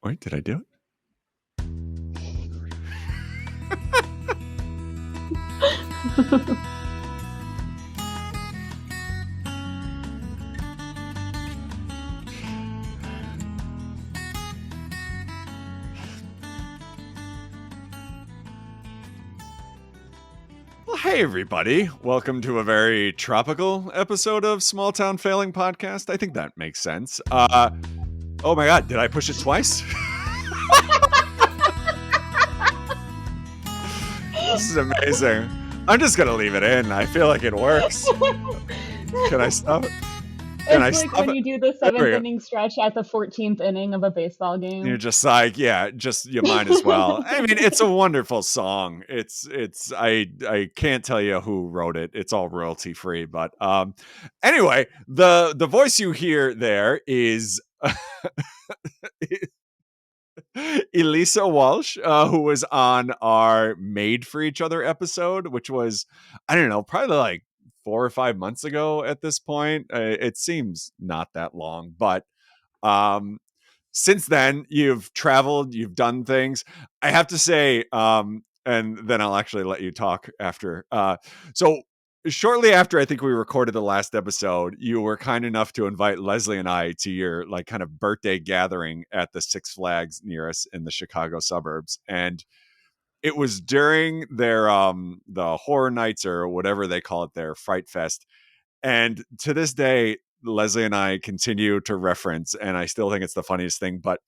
Wait, did I do it? Well, hey, everybody. Welcome to a very tropical episode of Small Town Failing Podcast. I think that makes sense. Oh my God, did I push it twice? This is amazing. I'm just going to leave it in. I feel like it works. Can I stop it? It's like when you do the 7th inning stretch at the 14th inning of a baseball game. You're just like, yeah, just you might as well. I mean, it's a wonderful song. I can't tell you who wrote it. It's all royalty free. But anyway, the voice you hear there is Elisa Walsh, who was on our Made for Each Other episode, which was, I don't know, probably like 4 or 5 months ago at this point. It seems not that long, but since then you've traveled, you've done things. I have to say, and then I'll actually let you talk after. So shortly after I think we recorded the last episode, you were kind enough to invite Leslie and I to your like kind of birthday gathering at the Six Flags near us in the Chicago suburbs. And it was during their the horror nights or whatever they call it, their Fright Fest. And to this day, Leslie and I continue to reference, and I still think it's the funniest thing, but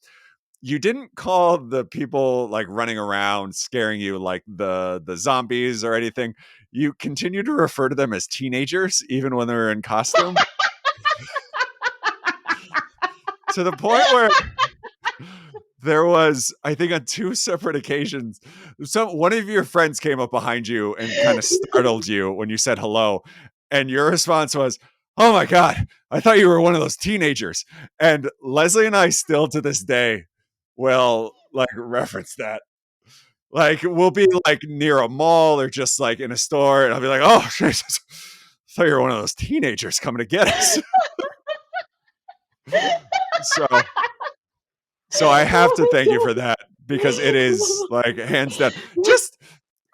you didn't call the people like running around scaring you like the zombies or anything. You continue to refer to them as teenagers, even when they're in costume. To the point where there was, I think on 2 separate occasions, one of your friends came up behind you and kind of startled you when you said hello. And your response was, "Oh my God, I thought you were one of those teenagers." And Leslie and I still to this day will like reference that. Like we'll be like near a mall or just like in a store, and I'll be like, "Oh, Jesus, I thought you were one of those teenagers coming to get us." So I have to thank you for that, because it is like hands down. Just,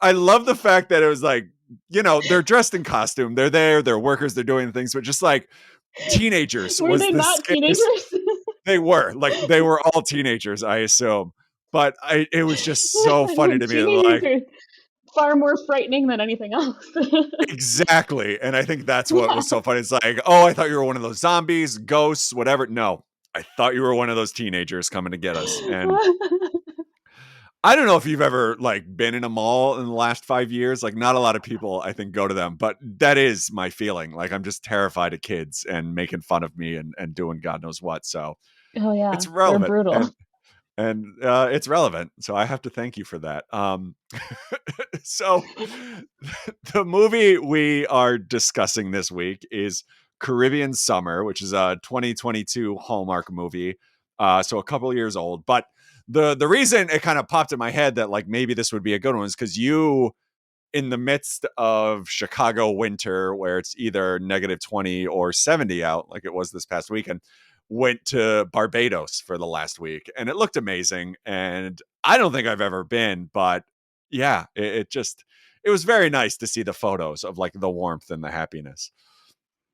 I love the fact that it was like, you know, they're dressed in costume. They're there, they're workers, they're doing things, but just like teenagers. Were they not teenagers? They were all teenagers, I assume. But it was just so funny to me. Like, far more frightening than anything else. Exactly. And I think that's what was so funny. It's like, oh, I thought you were one of those zombies, ghosts, whatever. No, I thought you were one of those teenagers coming to get us. And I don't know if you've ever like been in a mall in the last 5 years. Like, not a lot of people, I think, go to them, but that is my feeling. Like, I'm just terrified of kids and making fun of me and doing God knows what. So oh yeah, it's relevant. They're brutal. And it's relevant. So I have to thank you for that. So the movie we are discussing this week is Caribbean Summer, which is a 2022 Hallmark movie. So a couple of years old. But the reason it kind of popped in my head that like maybe this would be a good one is because you, in the midst of Chicago winter, where it's either -20 or 70 out, like it was this past weekend, went to Barbados for the last week, and it looked amazing. And I don't think I've ever been, but yeah, it was very nice to see the photos of like the warmth and the happiness.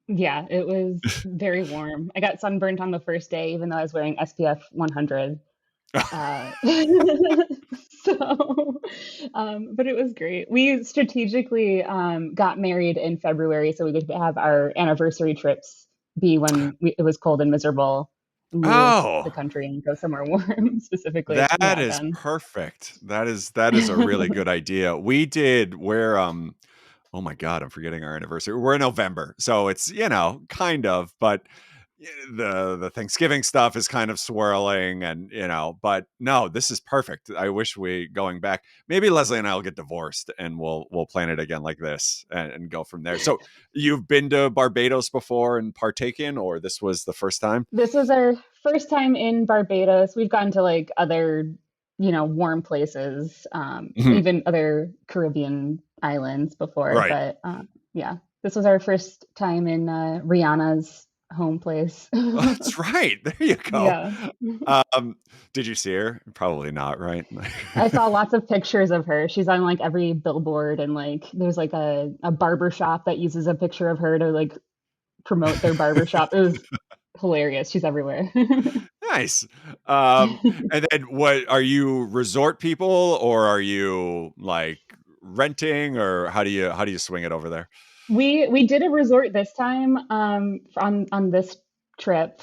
Yeah, it was very warm. I got sunburned on the first day, even though I was wearing SPF 100. But it was great. We strategically got married in February so we could have our anniversary trips be when it was cold and miserable. Leave the country and go somewhere warm specifically. That is perfect. That is a really good idea. We're oh my God, I'm forgetting our anniversary. We're in November. So it's, you know, kind of, but the Thanksgiving stuff is kind of swirling, and you know, but no, this is perfect. I wish we going back. Maybe Leslie and I will get divorced and we'll plan it again like this and go from there. So you've been to Barbados before and partaken, or this was the first time? This was our first time in Barbados. We've gone to like other, you know, warm places, even other Caribbean islands before, right. But yeah, this was our first time in Rihanna's home place. Oh, that's right. There you go. Yeah. Um, did you see her? Probably not, right? I saw lots of pictures of her. She's on like every billboard, and like there's like a barber shop that uses a picture of her to like promote their barber shop. It was hilarious. She's everywhere. Nice. And then what are you resort people or are you like renting or how do you swing it over there? We did a resort this time on this trip.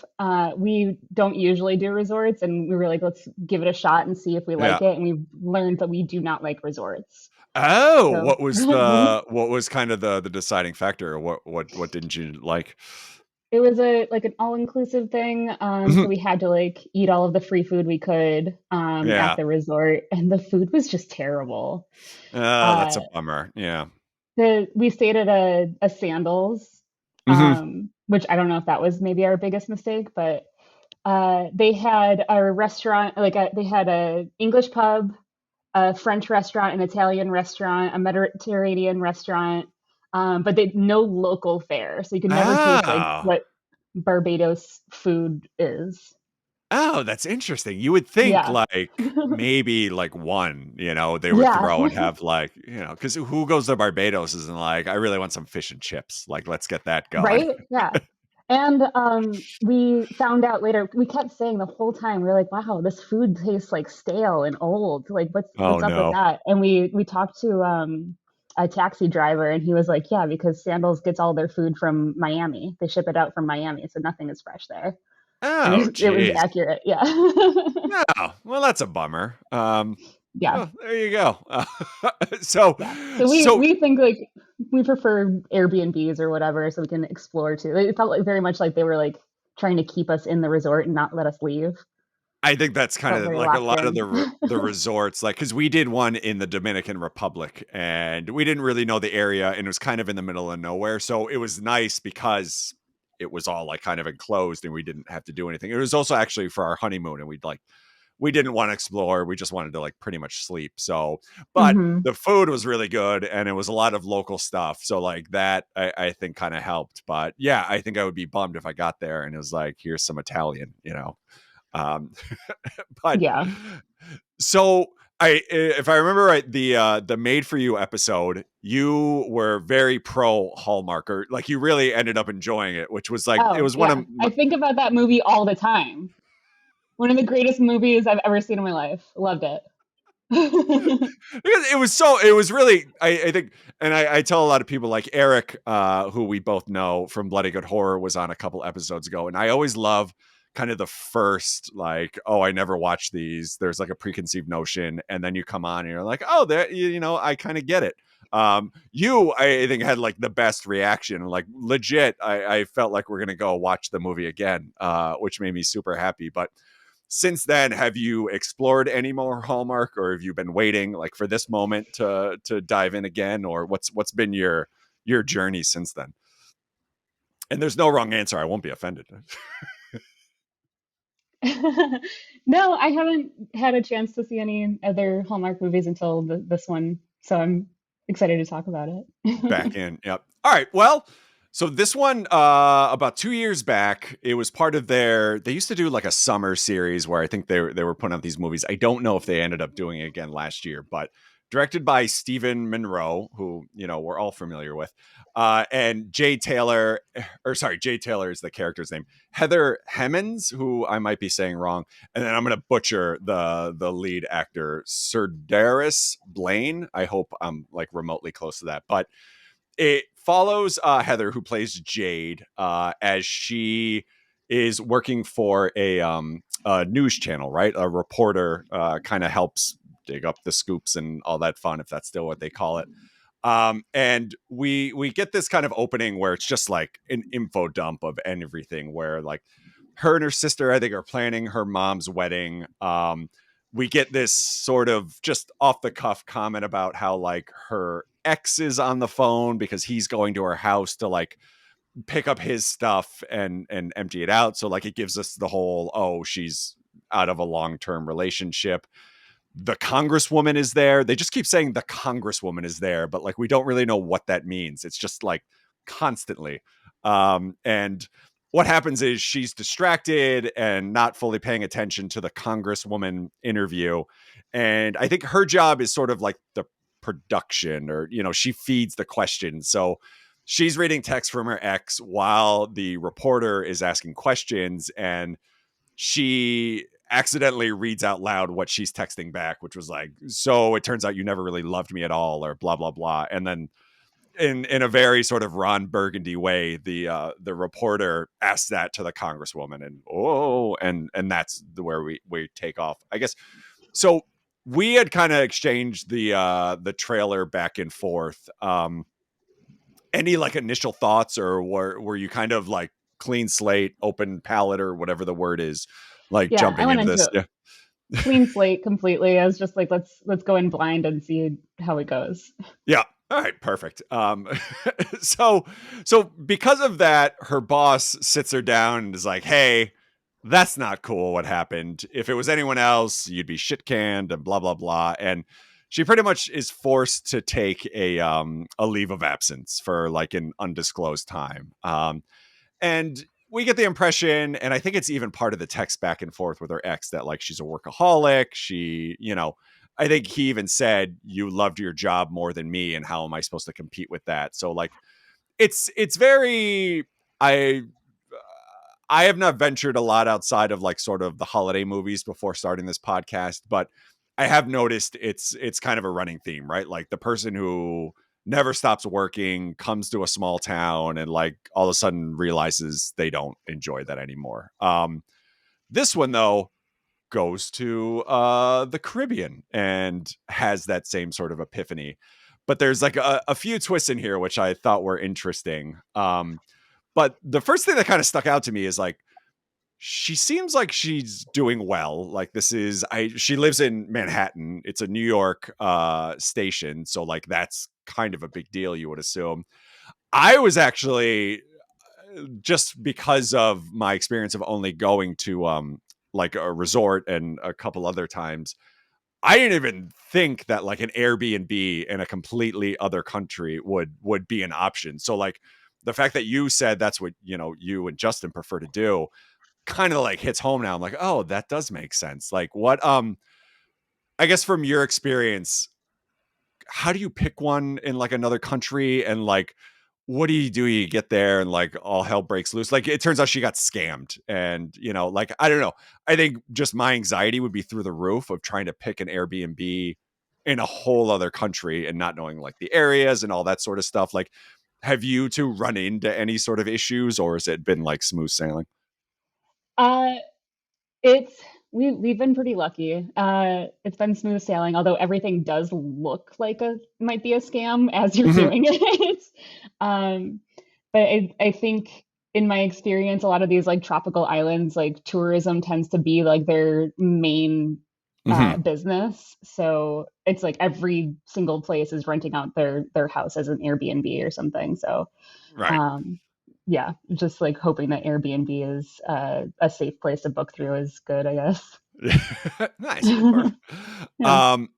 We don't usually do resorts, and we were like, let's give it a shot and see if we Yeah. like it. And we learned that we do not like resorts. Oh, So what was kind of the deciding factor? What didn't you like? it was a like an all-inclusive thing. So Mhm. we had to like eat all of the free food we could at Yeah. the resort, and the food was just terrible. Oh, Uh, that's a bummer. Yeah. we stayed at a Sandals, Mhm. which I don't know if that was maybe our biggest mistake, but they had a restaurant, like they had a English pub, a French restaurant, an Italian restaurant, a Mediterranean restaurant, but they no local fare, so you could never taste like Oh. what Barbados food is. Oh, that's interesting. You would think Yeah, like maybe like one, they would yeah, throw and have like, because who goes to Barbados isn't like, I really want some fish and chips. Like, let's get that going. right, yeah. And we found out later. We kept saying the whole time, we were like, "Wow, this food tastes like stale and old. Like, Oh what's up with no. that?" And we talked to a taxi driver, and he was like, "Yeah, because Sandals gets all their food from Miami. They ship it out from Miami, so nothing is fresh there." And Oh, it was geez. accurate. Yeah, No. Well, that's a bummer. yeah, Well, there you go. So, yeah. So so we think like we prefer Airbnbs or whatever, so we can explore too. It felt like very much like they were like trying to keep us in the resort and not let us leave. I think that's kind Felt of very like a locked lot of in. the resorts, like because we did one in the Dominican Republic, and we didn't really know the area, and it was kind of in the middle of nowhere. So it was nice because it was all like kind of enclosed, and we didn't have to do anything. It was also actually for our honeymoon, and we didn't want to explore. We just wanted to like pretty much sleep. So, but Hmm. the food was really good, and it was a lot of local stuff. So like that, I think kind of helped. But yeah, I think I would be bummed if I got there and it was like, here's some Italian. Um, but Yeah. so if I remember right, the Made for You episode, you were very pro Hallmark, or like you really ended up enjoying it, which was like it Oh, was one of yeah. I think about that movie all the time. One of the greatest movies I've ever seen in my life. Loved it. because it was really I think, and I tell a lot of people like Eric, who we both know from Bloody Good Horror, was on a couple episodes ago, and I always love kind of the first like, oh, I never watched these, there's like a preconceived notion, and then you come on and you're like, oh, there, I kind of get it. You, I think, had like the best reaction, like legit, I felt like we're gonna go watch the movie again, which made me super happy. But since then, have you explored any more Hallmark, or have you been waiting like for this moment to dive in again, or what's been your journey since then? And there's no wrong answer. I won't be offended. No, I haven't had a chance to see any other Hallmark movies until this one, so I'm excited to talk about Back it. in. Yep. All right. Well, so this one, about 2 years back, it was part of they used to do like a summer series where I think they were putting out these movies. I don't know if they ended up doing it again last year, but directed by Stephen Monroe, who, we're all familiar with. And Jay Taylor, or sorry, Jay Taylor is the character's name. Heather Hemmons, who I might be saying wrong, and then I'm going to butcher the lead actor, Serdaris Blaine. I hope I'm like remotely close to that, but it follows Heather, who plays Jade, as she is working for a news channel, right? A reporter, kind of helps dig up the scoops and all that fun, if that's still what they call it. And we get this kind of opening where it's just like an info dump of everything, where like her and her sister, I think, are planning her mom's wedding. We get this sort of just off the cuff comment about how like her ex is on the phone because he's going to her house to like pick up his stuff and empty it out. So like it gives us the whole, oh, she's out of a long-term relationship. The congresswoman is there. They just keep saying the congresswoman is there, but like we don't really know what that means. It's just like constantly. And what happens is she's distracted and not fully paying attention to the congresswoman interview. And I think her job is sort of like the production, or, she feeds the questions. So she's reading text from her ex while the reporter is asking questions. And she accidentally reads out loud what she's texting back, which was like, so it turns out you never really loved me at all, or blah, blah, blah. And then in a very sort of Ron Burgundy way, the reporter asks that to the congresswoman, and and that's where we take off, I guess. So we had kind of exchanged the trailer back and forth. Any like initial thoughts, or were you kind of like clean slate, open palette, or whatever the word is, like Yeah, I jumping went into into this? it Yeah. clean slate completely. I was just like, let's go in blind and see how it goes. Yeah. All right, perfect. So because of that, her boss sits her down and is like, "Hey, that's not cool. What happened? If it was anyone else, you'd be shit canned and blah blah blah." And she pretty much is forced to take a leave of absence for like an undisclosed time. And we get the impression, and I think it's even part of the text back and forth with her ex, that like she's a workaholic. I think he even said, "You loved your job more than me, and how am I supposed to compete with that?" So like, it's very. I have not ventured a lot outside of like sort of the holiday movies before starting this podcast, but I have noticed it's kind of a running theme, right? Like the person who never stops working comes to a small town and like all of a sudden realizes they don't enjoy that anymore. This one though goes to the Caribbean and has that same sort of epiphany. But there's like a few twists in here which I thought were interesting. But the first thing that kind of stuck out to me is like, she seems like she's doing well. Like she lives in Manhattan. It's a New York station, so like that's kind of a big deal, you would assume. I was actually, just because of my experience of only going to like a resort and a couple other times, I didn't even think that like an Airbnb in a completely other country would be an option. So like the fact that you said that's what, you and Justin prefer to do kind of like hits home now. I'm like, oh, that does make sense. Like what I guess from your experience, how do you pick one in like another country, and like what do you do? You get there and like all hell breaks loose. Like it turns out she got scammed, and like I don't know. I think just my anxiety would be through the roof of trying to pick an Airbnb in a whole other country and not knowing like the areas and all that sort of stuff. Like, have you two run into any sort of issues, or has it been like smooth sailing? Uh, it's we've been pretty lucky. It's been smooth sailing, although everything does look like a might be a scam as you're Mhm. doing it. Um, but I think in my experience, a lot of these like tropical islands, like tourism tends to be like their main Mhm. business. So it's like every single place is renting out their house as an Airbnb or something. So Right. um, yeah, just like hoping that Airbnb is a safe place to book through is good, I guess. Nice. Perfect. Yeah. Um,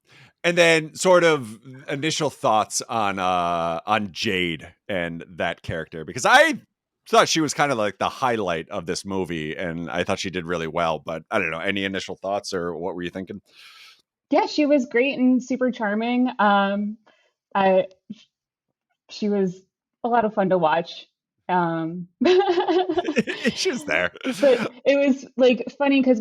and then sort of initial thoughts on Jade and that character, because I thought she was kind of like the highlight of this movie and I thought she did really well, but I don't know, any initial thoughts, or what were you thinking? Yeah, she was great and super charming. I She was a lot of fun to watch. But She's there. it was like funny because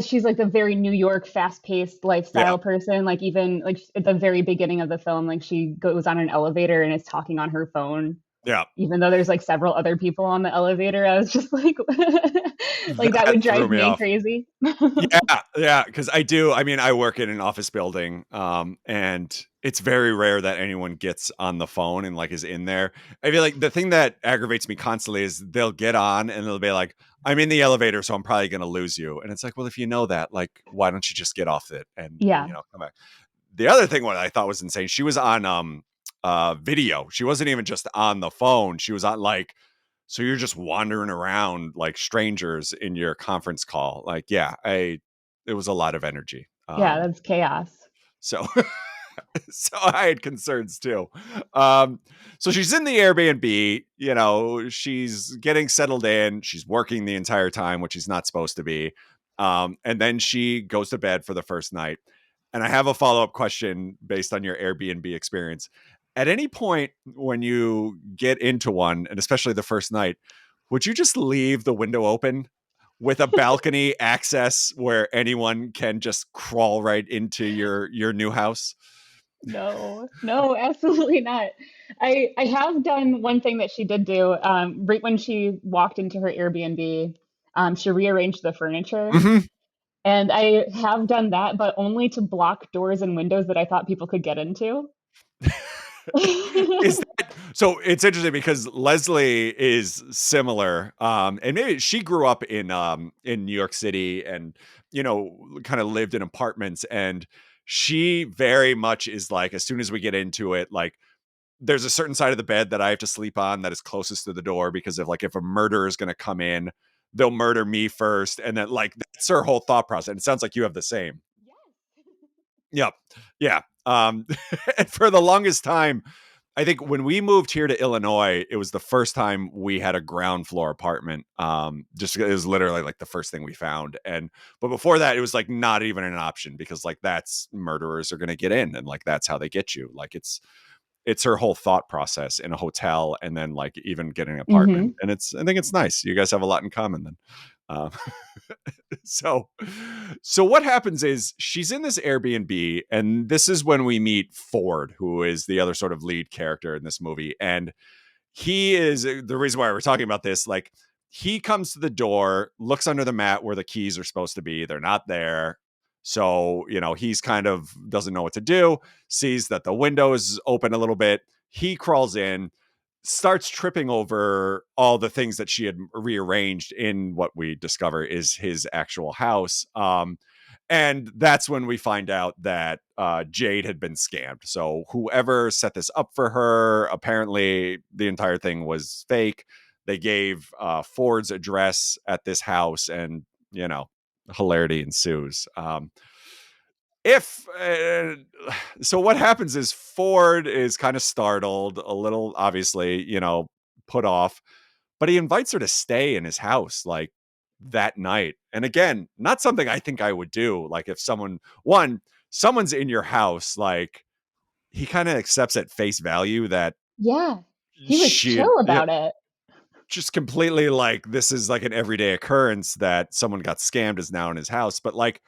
she's like the very New York fast-paced Yeah. lifestyle person. Like even like at the very beginning of the film, like she goes on an elevator and is talking on her phone, Yeah. even though there's like several other people on the elevator. I was just like, like that That would threw drive me me off. crazy. Yeah, yeah, because I mean, I work in an office building, and it's very rare that anyone gets on the phone and like is in there. I feel like the thing that aggravates me constantly is they'll get on and they'll be like, "I'm in the elevator, so I'm probably gonna lose you," and it's like, well, if you know that, like, why don't you just get off it and Yeah, come back? The other thing what I thought was insane, she was on video. She wasn't even just on the phone. She was on like, so you're just wandering around like strangers in your conference call. Like, yeah, it was a lot of energy. yeah, that's chaos. So So I had concerns too. Um, so she's in the Airbnb, she's getting settled in. She's working the entire time, which she's not supposed to be. And then she goes to bed for the first night. And I have a follow up question based on your Airbnb experience. At any point when you get into one, and especially the first night, would you just leave the window open with a balcony access where anyone can just crawl right into your new house? No, no, absolutely not. I have done one thing that she did do. Right when she walked into her Airbnb, she rearranged the furniture. Mhm. And I have done that, but only to block doors and windows that I thought people could get into. Is that so? It's interesting because Leslie is similar, and maybe she grew up in New York City, and kind of lived in apartments, and she very much is like, as soon as we get into it, like there's a certain side of the bed that I have to sleep on that is closest to the door, because if a murderer is going to come in, they'll murder me first, and then like that's her whole thought process. And it sounds like you have the same. Yes. Yep. Yeah. And for the longest time, I think when we moved here to Illinois, it was the first time we had a ground floor apartment. Just it was literally like the first thing we found. But before that, it was like not even an option, because like that's murderers are going to get in, and like that's how they get you. Like it's her whole thought process in a hotel, and then like even getting an apartment. Hmm. And I think it's nice. You guys have a lot in common then. Um, so so what happens is she's in this Airbnb, and this is when we meet Ford, who is the other sort of lead character in this movie. And he is the reason why we're talking about this. Like, he comes to the door, looks under the mat where the keys are supposed to be. They're not there. So, he's kind of doesn't know what to do, sees that the window is open a little bit. He crawls in, starts tripping over all the things that she had rearranged in what we discover is his actual house. And that's when we find out that Jade had been scammed. So whoever set this up for her, apparently the entire thing was fake. They gave Ford's address at this house, and hilarity ensues. If So what happens is Ford is kind of startled, a little, obviously, put off, but he invites her to stay in his house like that night. And again, not something I think I would do. Like, if someone's in your house, like, he kind of accepts at face value that Yeah, he was she chill yeah, about it. just completely like, this is like an everyday occurrence that someone got scammed is now in his house. But like,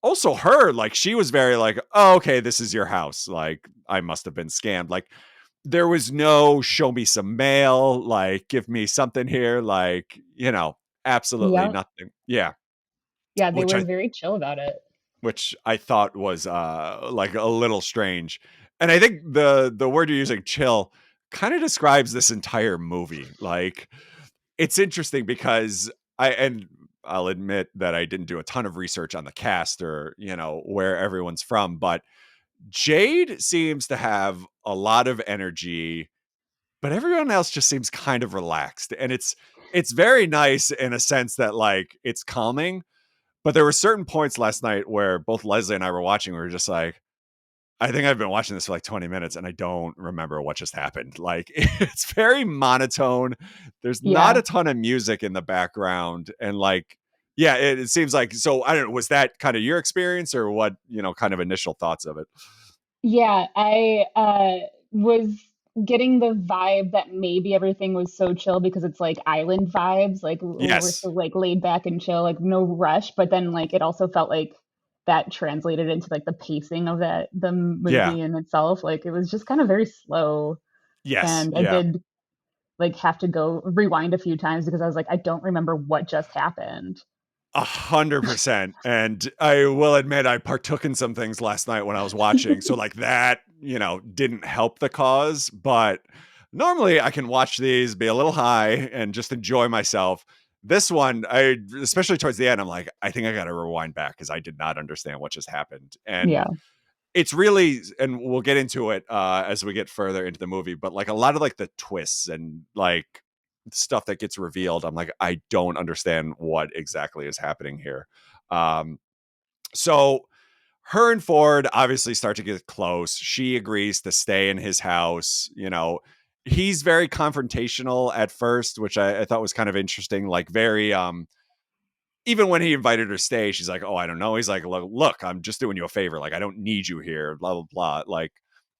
also her, like, she was very like, oh, okay, this is your house, like I must have been scammed. Like, there was no show me some mail, like give me something here, like, absolutely Yep. nothing. Yeah. Yeah, they which were i very chill about it. which I thought was like a little strange. And I think the word you're using, chill, kind of describes this entire movie. Like, it's interesting because I'll admit that I didn't do a ton of research on the cast, or where everyone's from, but Jade seems to have a lot of energy, but everyone else just seems kind of relaxed. And it's very nice in a sense that like it's calming. But there were certain points last night where both Leslie and I were watching, we were just like, I think I've been watching this for like 20 minutes and I don't remember what just happened. Like, it's very monotone. There's not Yeah. a ton of music in the background. And like, yeah, it seems like, so I don't know, was that kind of your experience, or what, kind of initial thoughts of it? Yeah, I was getting the vibe that maybe everything was so chill because it's like island vibes, like we're so Yes. like laid back and chill, like no rush. But then like it also felt like that translated into like the pacing of the Yeah. movie in itself. Like it was just kind of very slow, Yes. and I Yeah. did like have to go rewind a few times because I was like, I don't remember what just happened. 100%. And I will admit, I partook in some things last night when I was watching. So like that, didn't help the cause. But normally I can watch these, be a little high, and just enjoy myself. This one, especially towards the end, I'm like, I think I got to rewind back because I did not understand what just happened. And Yeah. it's really, and we'll get into it as we get further into the movie, but like a lot of like the twists and like stuff that gets revealed, I'm like, I don't understand what exactly is happening here. um so her and Ford obviously start to get close. She agrees to stay in his house. You know, he's very confrontational at first, which I thought was kind of interesting. Like very, even when he invited her to stay, she's like, "Oh, I don't know." He's like, "Look, I'm just doing you a favor. Like, I don't need you here." Blah blah blah. Like,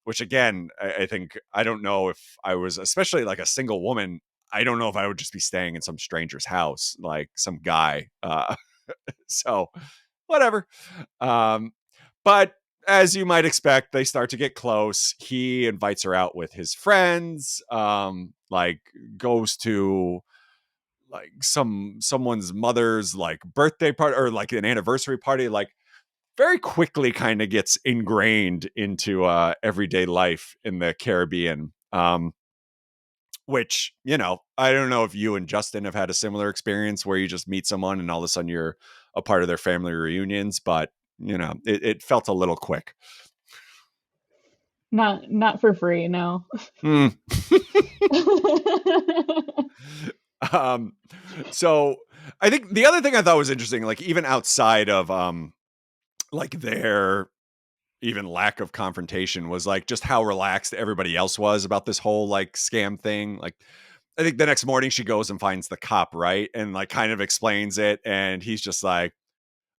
which again, I think I don't know if I was, especially like a single woman. I don't know if I would just be staying in some stranger's house, like some guy. So whatever. Um, but as you might expect, they start to get close. He invites her out with his friends, like goes to like someone's mother's like birthday party or like an anniversary party, like very quickly kind of gets ingrained into everyday life in the Caribbean. Which, you know, I don't know if you and Justin have had a similar experience where you just meet someone and all of a sudden you're a part of their family reunions, but you know, it felt a little quick. Not for free, no. Mm. um, so I think the other thing I thought was interesting, like even outside of like their even lack of confrontation, was like just how relaxed everybody else was about this whole like scam thing. Like I think the next morning she goes and finds the cop, right? And like kind of explains it. And he's just like,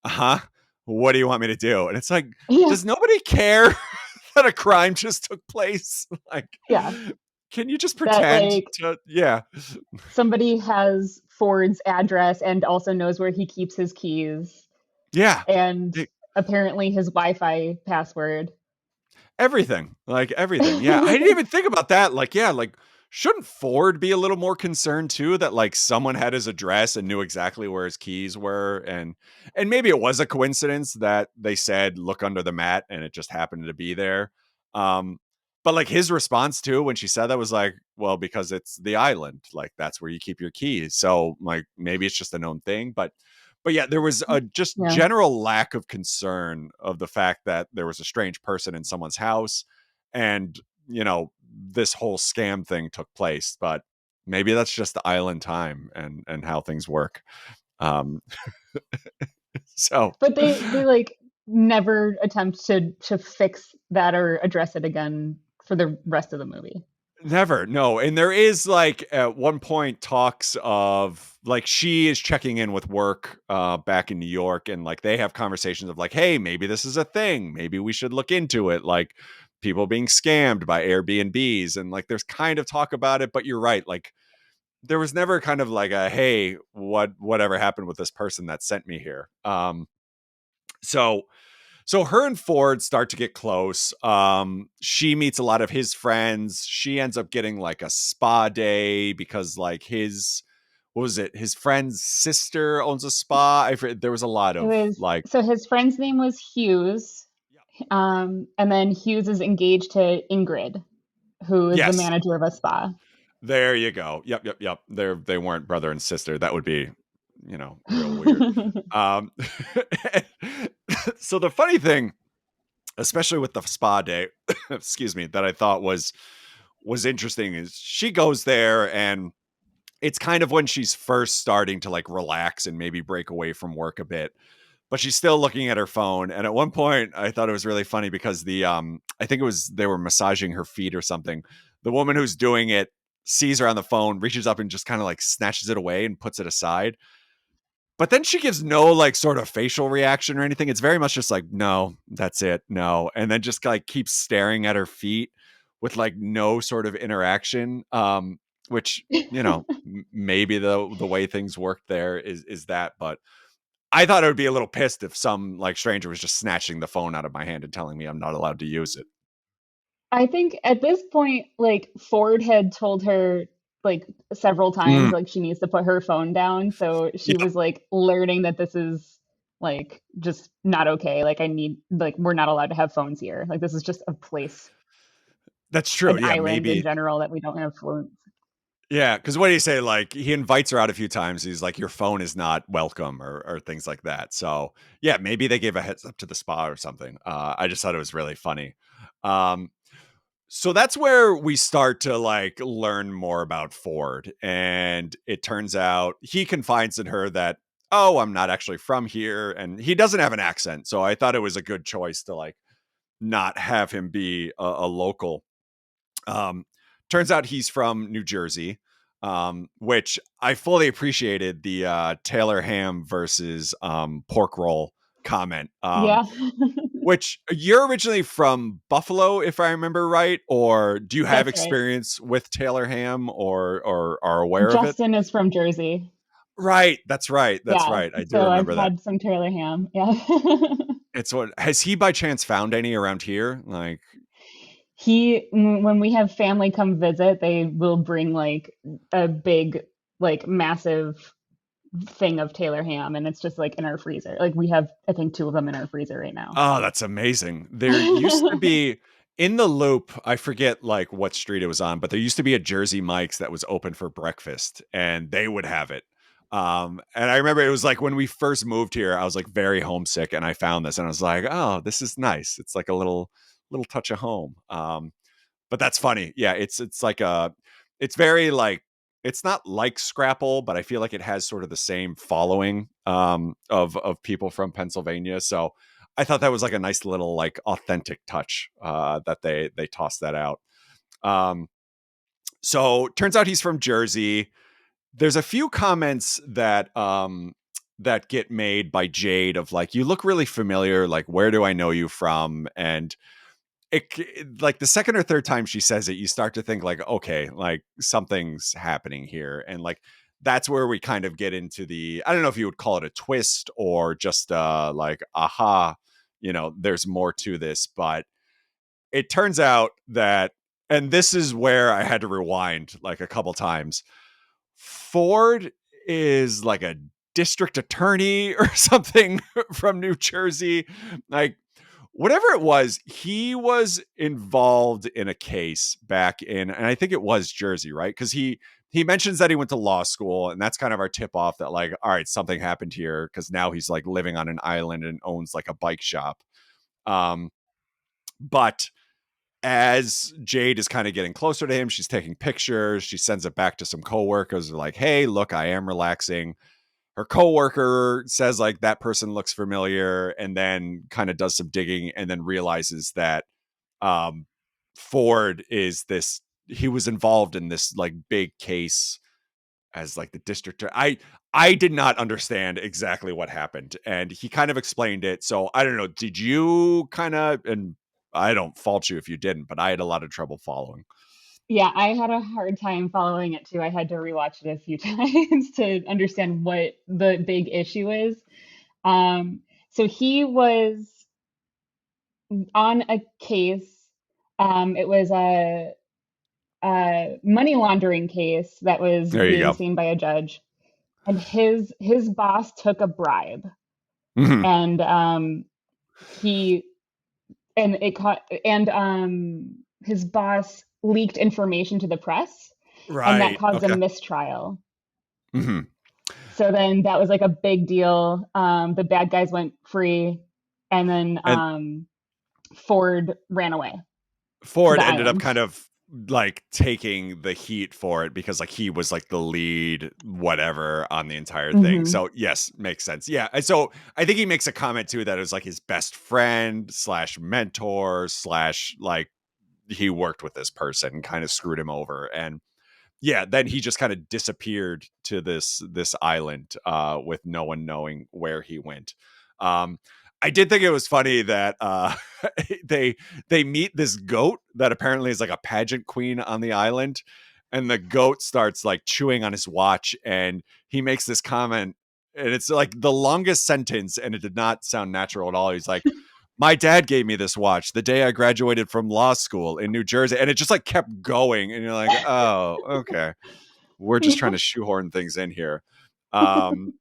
uh-huh, what do you want me to do? And it's like, Yeah, does nobody care that a crime just took place? Like, yeah. can you just That pretend like to, yeah. somebody has Ford's address and also knows where he keeps his keys Yeah. and It- apparently his Wi-Fi password. Everything, like everything. Yeah, I didn't even think about that. Like, yeah, like shouldn't Ford be a little more concerned too that like someone had his address and knew exactly where his keys were, and maybe it was a coincidence that they said look under the mat and it just happened to be there. Um, but like his response too when she said that was like, well, because it's the island, like that's where you keep your keys. So like maybe it's just a known thing, but yeah, there was a just Yeah. general lack of concern of the fact that there was a strange person in someone's house and, you know, this whole scam thing took place. But maybe that's just the island time and how things work. Um, so But they like never attempt to fix that or address it again for the rest of the movie. never, no. And there is like at one point talks of like she is checking in with work back in New York and like they have conversations of like, hey, maybe this is a thing. Maybe we should look into it. Like people being scammed by Airbnbs. And like there's kind of talk about it, but you're right. Like there was never kind of like a hey, whatever happened with this person that sent me here. So so her and Ford start to get close. She meets a lot of his friends. She ends up getting like a spa day because like his what was it? His friend's sister owns a spa. There was a lot It of was like so his friend's name was Hughes, and then Hughes is engaged to Ingrid, who is the yes, manager of a spa. there you go. Yep, yep, yep. They weren't brother and sister. That would be, you know, real weird. Um so the funny thing, especially with the spa day, excuse me, that I thought was interesting is she goes there and it's kind of when she's first starting to like relax and maybe break away from work a bit, but she's still looking at her phone. And at one point I thought it was really funny because the I think it was they were massaging her feet or something. The woman who's doing it sees her on the phone, reaches up and just kind of like snatches it away and puts it aside. But then she gives no like sort of facial reaction or anything. It's very much just like, no, that's it. No. And then just like keeps staring at her feet with like no sort of interaction. Which, you know, maybe the way things worked there is that, but I thought I would be a little pissed if some like stranger was just snatching the phone out of my hand and telling me I'm not allowed to use it. I think at this point, like Ford had told her like several times, Mm, like she needs to put her phone down. So she yep, was like learning that this is like just not okay. Like I need like we're not allowed to have phones here. Like this is just a place, that's true. an Yeah, island in maybe. general that we don't have phones. Yeah, because what do you say? Like he invites her out a few times. He's like, "Your phone is not welcome," or things like that. So yeah, maybe they gave a heads up to the spa or something. I just thought it was really funny. Um, so that's where we start to like learn more about Ford, and it turns out he confides in her that oh, I'm not actually from here. And he doesn't have an accent. So I thought it was a good choice to like not have him be a local. Um, Turns out he's from New Jersey, which I fully appreciated the Taylor ham versus pork roll comment. Yeah, Which you're originally from Buffalo, if I remember right, or do you have that's right. experience with Taylor ham or are aware of it? Justin is from Jersey. Right, that's right, that's Yeah, right. I do so I've remember that. had some Taylor ham. Yeah. It's what has he by chance found any around here? Like, When we have family come visit, they will bring like a big, like massive thing of Taylor ham, and it's just like in our freezer. Like we have, I think, two of them in our freezer right now. oh, that's amazing. There used to be in the Loop, I forget like what street it was on, but there used to be a Jersey Mike's that was open for breakfast and they would have it. And I remember it was like when we first moved here, I was like very homesick and I found this and I was like, oh, this is nice. It's like a little touch of home. But that's funny. Yeah, it's like a it's very like it's not like Scrapple, but I feel like it has sort of the same following of people from Pennsylvania. So I thought that was like a nice little like authentic touch that they tossed that out. Um, so turns out he's from Jersey. There's a few comments that get made by Jade of like, you look really familiar. Like, where do I know you from? And like the second or third time she says it, you start to think like, okay, like something's happening here. And like, that's where we kind of get into the, I don't know if you would call it a twist or just like, aha, there's more to this, but it turns out that, and this is where I had to rewind like a couple times. Ford is like a district attorney or something from New Jersey. Like, whatever it was, he was involved in a case back in, and I think it was Jersey, right? Because he mentions that he went to law school, and that's kind of our tip off that like, all right, something happened here because now he's like living on an island and owns like a bike shop. Um, but as Jade is kind of getting closer to him, she's taking pictures. She sends it back to some coworkers. They're like, hey, look, I am relaxing. Her coworker says like that person looks familiar and then kind of does some digging and then realizes that um, Ford is this, he was involved in this like big case as like the district. I did not understand exactly what happened and he kind of explained it. So I don't know. Did you kind of, and I don't fault you if you didn't, but I had a lot of trouble following. Yeah, I had a hard time following it too. I had to rewatch it a few times to understand what the big issue is. Um, so he was on a case. It was a money laundering case that was There you being go. seen by a judge, and his boss took a bribe, Mhm. and he and it caught and his boss leaked information to the press, and that Right. caused a Okay. mistrial. Hmm. So then that was like a big deal. The bad guys went free, and then And Ford ran away to Ford the ended up island. kind of like taking the heat for it because like he was like the lead whatever on the entire thing. Hmm. So yes, makes sense. Yeah. And so I think he makes a comment too that it was like his best friend slash mentor slash like he worked with this person and kind of screwed him over. And yeah, then he just kind of disappeared to this island with no one knowing where he went. Um, I did think it was funny that they they meet this goat that apparently is like a pageant queen on the island, and the goat starts like chewing on his watch, and he makes this comment, and it's like the longest sentence, and it did not sound natural at all. He's like, my dad gave me this watch the day I graduated from law school in New Jersey. And it just like kept going. And you're like, oh, okay. We're just trying to shoehorn things in here. Um,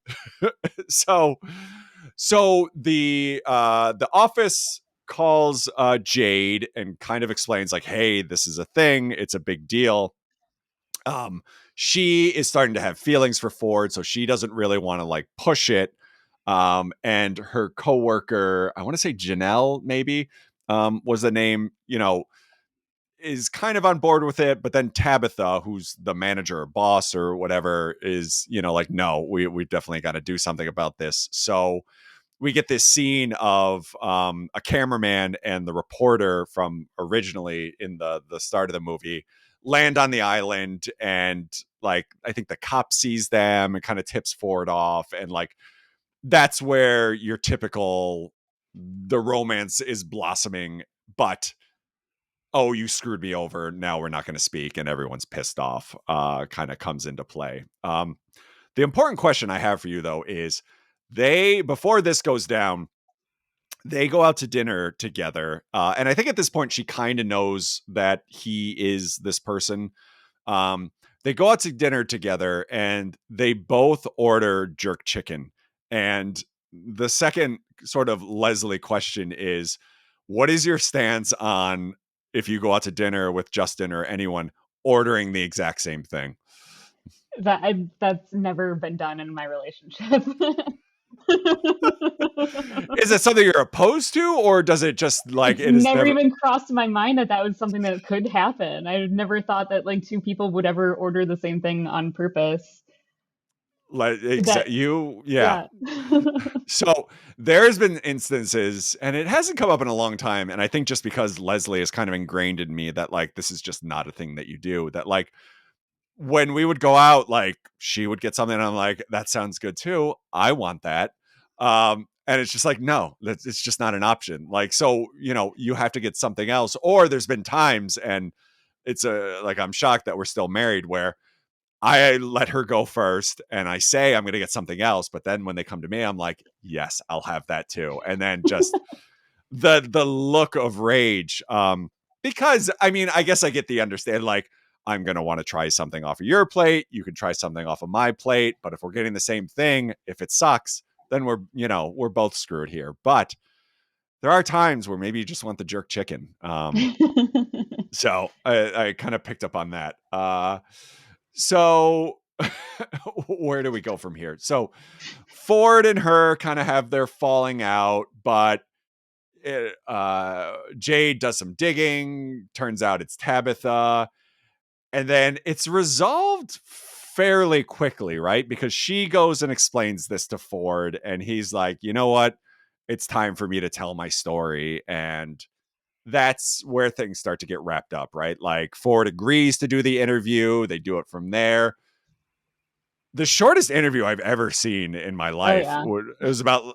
so the office calls Jade and kind of explains like, hey, this is a thing. It's a big deal. um she is starting to have feelings for Ford, so she doesn't really want to like push it. And her coworker, I want to say Janelle maybe, was the name, is kind of on board with it, but then Tabitha, who's the manager or boss or whatever, is, like, no, we definitely got to do something about this. So we get this scene of a cameraman and the reporter from originally in the start of the movie land on the island, and like I think the cop sees them and kind of tips Ford off, and like that's where your typical the romance is blossoming, but oh, you screwed me over, now we're not going to speak, and everyone's pissed off, kind of comes into play. The important question I have for you though is, they before this goes down, they go out to dinner together, and I think at this point she kind of knows that he is this person. um, they go out to dinner together and they both order jerk chicken. And the second sort of Leslie question is, what is your stance on if you go out to dinner with Justin or anyone ordering the exact same thing? That's never been done in my relationship. Is it something you're opposed to, or does it just like It's it is never never even crossed my mind that that was something that could happen. I never thought that like two people would ever order the same thing on purpose. like That you? Yeah. yeah. So there's been instances, and it hasn't come up in a long time. And I think just because Leslie is kind of ingrained in me that like this is just not a thing that you do, that like when we would go out, like she would get something and I'm like, that sounds good too. I want that. And it's just like, no, it's just not an option. Like, so, you have to get something else. Or there's been times, and it's like, I'm shocked that we're still married, where I let her go first and I say I'm going to get something else. But then when they come to me, I'm like, yes, I'll have that too. And then just the look of rage. Because I mean, I guess I get the understand, like, I'm going to want to try something off of your plate. You can try something off of my plate. But if we're getting the same thing, if it sucks, then we're both screwed here. But there are times where maybe you just want the jerk chicken. So I kind of picked up on that. So where do we go from here? So Ford and her kind of have their falling out, but Jade does some digging. Turns out it's Tabitha. And then it's resolved fairly quickly, right? Because she goes and explains this to Ford, and he's like, you know what? It's time for me to tell my story. And that's where things start to get wrapped up, right? Like Ford agrees to do the interview. They do it from there. The shortest interview I've ever seen in my Oh life, yeah.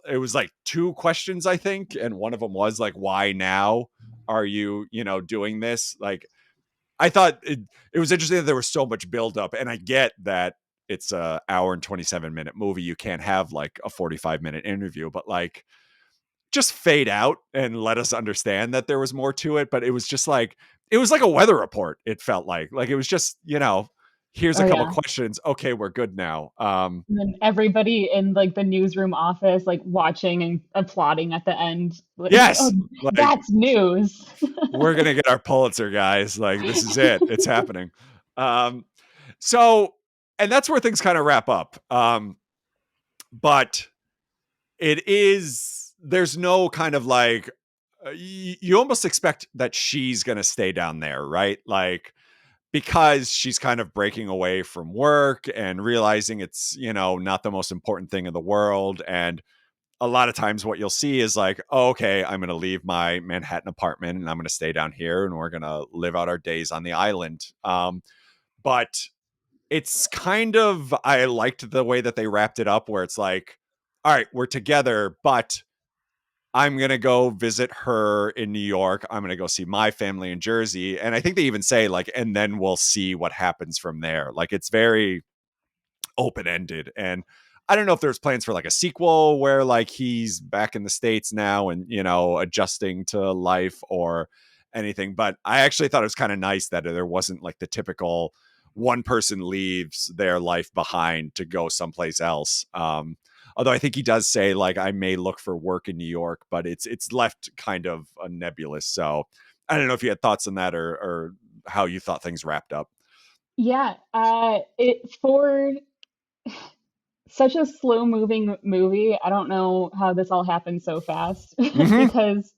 it was like two questions, I think. And one of them was like, why now are you, doing this? Like, I thought it was interesting that there was so much buildup. And I get that it's a hour and 27-minute movie. You can't have like a 45-minute interview, but like, just fade out and let us understand that there was more to it. But it was just like, it was like a weather report. It felt like it was just, here's Oh a couple yeah. questions. Okay, we're good now. And then everybody in like the newsroom office like watching and applauding at the end. Like, oh, Yes, like that's news. we're gonna get our Pulitzer, guys. Like this is it. It's happening. Um, so, and that's where things kind of wrap up. But it is, there's no kind of like, you almost expect that she's going to stay down there, right? Like, because she's kind of breaking away from work and realizing it's, not the most important thing in the world. And a lot of times what you'll see is like, oh, okay, I'm going to leave my Manhattan apartment and I'm going to stay down here and we're going to live out our days on the island. But it's kind of, I liked the way that they wrapped it up, where it's like, all right, we're together, but I'm going to go visit her in New York. I'm going to go see my family in Jersey. And I think they even say like, and then we'll see what happens from there. Like it's very open ended. And I don't know if there's plans for like a sequel where like he's back in the States now and, adjusting to life or anything. But I actually thought it was kind of nice that there wasn't like the typical one person leaves their life behind to go someplace else. Although I think he does say like, I may look for work in New York, but it's left kind of a nebulous. So I don't know if you had thoughts on that, or how you thought things wrapped up. Yeah. It for such a slow moving movie. I don't know how this all happened so fast Mm-hmm. because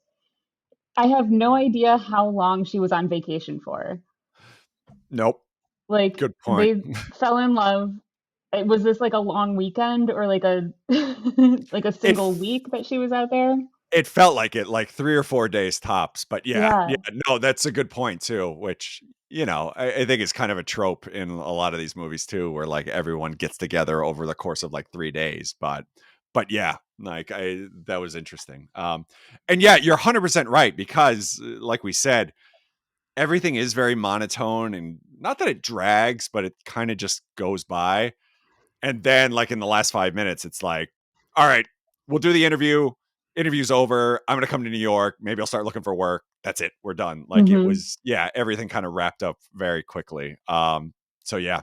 I have no idea how long she was on vacation for. Nope. Like Good point. they fell in love. Was this like a long weekend or like a like a It single week that she was out there? It felt like it, like 3 or 4 days tops, but yeah, Yeah. no, that's a good point too, which, I think is kind of a trope in a lot of these movies too, where, like, everyone gets together over the course of, like, 3 days, but yeah, like, that was interesting, and yeah, you're 100% right because, like we said, everything is very monotone and not that it drags, but it kinda just goes by. And then, like, in the last 5 minutes, it's like, "All right, we'll do the interview. Interview's over. I'm gonna come to New York. Maybe I'll start looking for work. That's it. We're done." Like, it Hmm. was yeah, everything kinda wrapped up very quickly. So yeah.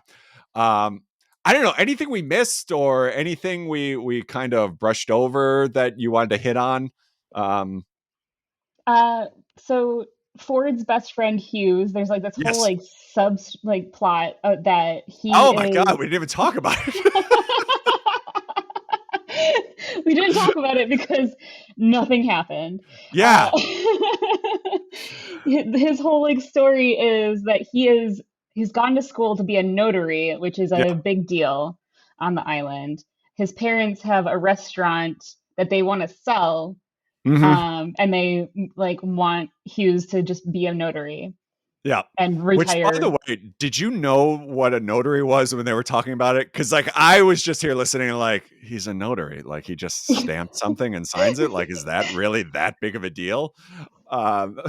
Um, I don't know, anything we missed or anything we kind of brushed over that you wanted to hit on? Um, Uh, so Ford's best friend Hughes, there's like this whole yes. like sub like plot that he Oh my god, is. we didn't even talk about it. We didn't talk about it because nothing happened. Uh, Yeah. his whole like story is that he's gone to school to be a notary, which is Yeah. a big deal on the island. His parents have a restaurant that they want to sell, Mhm. and they like want Hughes to just be a notary Yeah. and Which, by the retire. way, did you know what a notary was when they were talking about it? Because, like, I was just here listening and like, "He's a notary, like, he just stamped something and signs it? Like, is that really that big of a deal?" Um,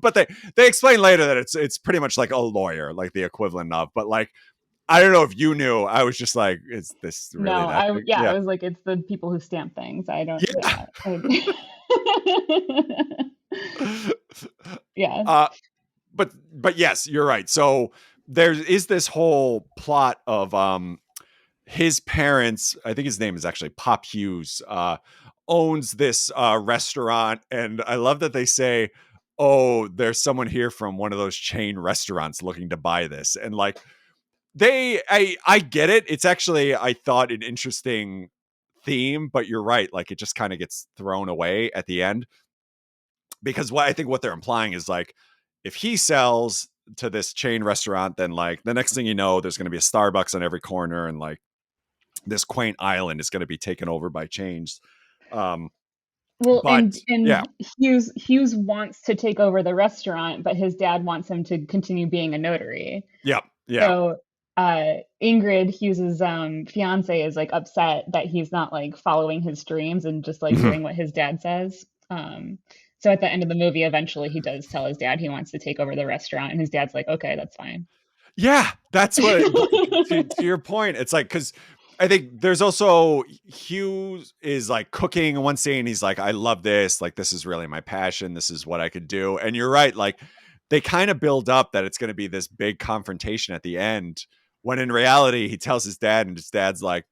but they explain later that it's pretty much like a lawyer, like the equivalent of, but, like, I don't know if you knew, I was just like, "Is this really No, that I big?" yeah, I Yeah. was like, it's the people who stamp things. I don't, Yeah. yeah. Yeah. Uh, but yes, you're right. So, there is this whole plot of, his parents, I think his name is actually Pop Hughes, owns this restaurant. And I love that they say, "Oh, there's someone here from one of those chain restaurants looking to buy this." And like I get it. It's actually, I thought, an interesting theme, but you're right. Like, it just kind of gets thrown away at the end because what I think what they're implying is like, if he sells to this chain restaurant, then like the next thing you know, there's going to be a Starbucks on every corner, and like this quaint island is going to be taken over by chains. Um, Well, but yeah, and Hughes wants to take over the restaurant, but his dad wants him to continue being a notary. yeah, yeah, So Ingrid Hughes's fiance is like upset that he's not like following his dreams and just like mhm. doing what his dad says. So at the end of the movie, eventually he does tell his dad he wants to take over the restaurant, and his dad's like, "Okay, that's fine." Yeah, that's what. But to your point, it's like because I think there's also Hughes is like cooking in one scene. He's like, "I love this. Like, this is really my passion. This is what I could do." And you're right. Like, they kind of build up that it's going to be this big confrontation at the end, when in reality, he tells his dad, and his dad's like,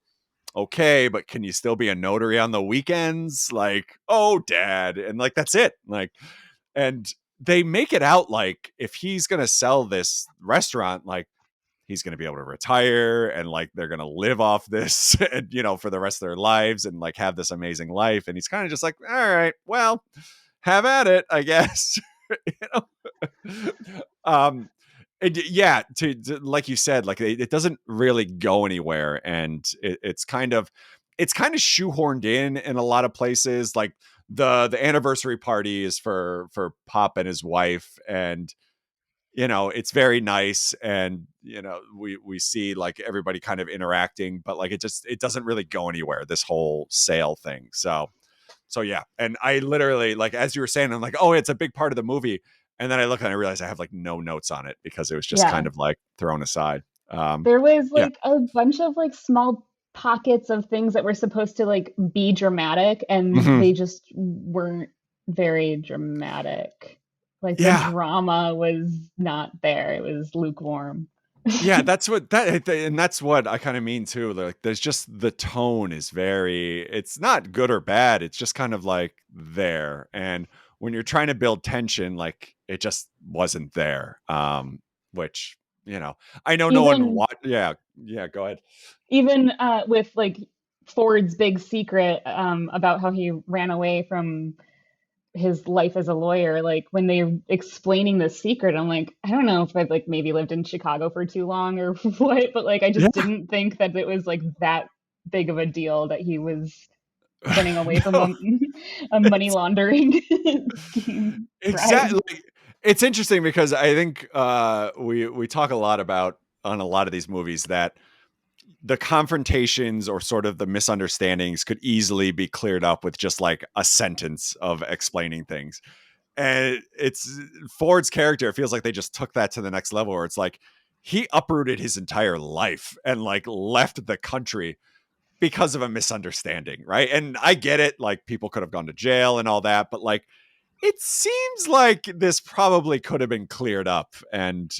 "Okay, but can you still be a notary on the weekends?" Like, "Oh, dad," and like that's it. Like, and they make it out like if he's going to sell this restaurant, like he's going to be able to retire and like they're going to live off this and for the rest of their lives and like have this amazing life, and he's kind of just like, all right, well, have at it, I guess. you know um and yeah, like you said, like it doesn't really go anywhere, and it's kind of shoehorned in a lot of places. Like the anniversary party is for Pop and his wife, and it's very nice, and we see like everybody kind of interacting, but like it doesn't really go anywhere, this whole sale thing. So yeah, and I literally, like, as you were saying, I'm like, oh, it's a big part of the movie, and then I look and I realize I have like no notes on it because it was just kind Yeah. of like thrown aside. There was Yeah. like a bunch of like small pockets of things that were supposed to like be dramatic, and Mhm. they just weren't very dramatic. Like the Yeah. drama was not there. It was lukewarm. Yeah, that's what I kind of mean too. Like, there's just the tone is very. It's not good or bad. It's just kind of like there, and when you're trying to build tension, like it just wasn't there. Which I know no one. Even What? Yeah, yeah. Go ahead. even with like Ford's big secret about how he ran away from his life as a lawyer, like when they're explaining the secret, I'm like, I don't know if I've like maybe lived in Chicago for too long or what, but like I just Yeah. didn't think that it was like that big of a deal that he was running away from No, a money it's laundering scheme bribe. exactly. It's interesting because I think we talk a lot about on a lot of these movies that the confrontations or sort of the misunderstandings could easily be cleared up with just like a sentence of explaining things. And it's Ford's character. It feels like they just took that to the next level where it's like he uprooted his entire life and like left the country because of a misunderstanding, right? And I get it, like people could have gone to jail and all that, but like it seems like this probably could have been cleared up and,